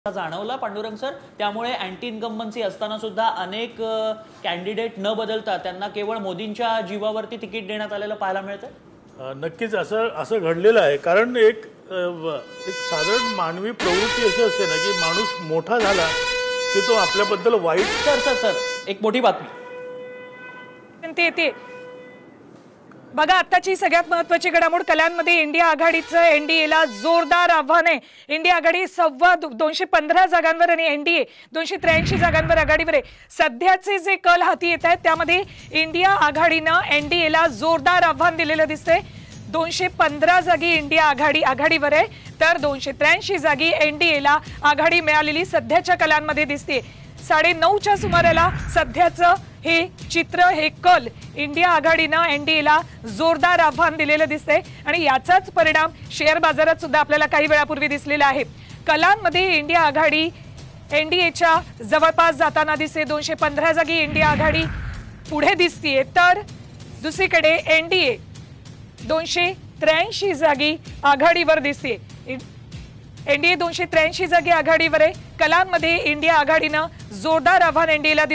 जाणवला पांडुरंग सर, त्यामुळे anti incumbency असताना सुद्धा अनेक कॅन्डिडेट न बदलता त्यांना केवळ मोदींच्या जीवावरती तिकीट देण्यात आलेलं पाहायला मिळतं। नक्कीच असं घडलेलं आहे, कारण एक साधारण मानवी प्रवृत्ती अशी असते ना की माणूस मोठा झाला की तो आपल्याबद्दल वाईट। सर एक मोठी बातमी ते बघा, आताची सगळ्यात महत्त्वाची घडामोड कल्याणमध्ये इंडिया आघाडीचं एनडीएला जोरदार आव्हान आहे। इंडिया आघाडी 215 जागांवर आणि एनडीए 283 जागांवर आघाडीवर आहे। सध्याचे जे कल हाती येत आहेत त्यामध्ये इंडिया आघाडीनं एनडीएला जोरदार आव्हान दिलेलं दिसतंय। 215 जागी इंडिया आघाडीवर आहे, तर 283 जागी एनडीएला आघाडी मिळालेली सध्याच्या कलांमध्ये दिसते। 9:30च्या सुमाराला सध्याचं हे चित्र, हे कल इंडिया आघाडीनं एनडीएला जोरदार आव्हान दिलेलं दिसतंय आणि याचाच परिणाम शेअर बाजारात सुद्धा आपल्याला काही वेळापूर्वी दिसलेला आहे। कलांमध्ये इंडिया आघाडी एनडीएच्या जवळपास जाताना दिसते। 215 जागी इंडिया आघाडी पुढे दिसतीये, तर दुसरीकडे एनडीए 283 जागी आघाडीवर दिसते। एनडीए 283 जागी आघाडीवर आहे। कलांमध्ये इंडिया आघाडीनं जोरदार आव्हान एनडीएला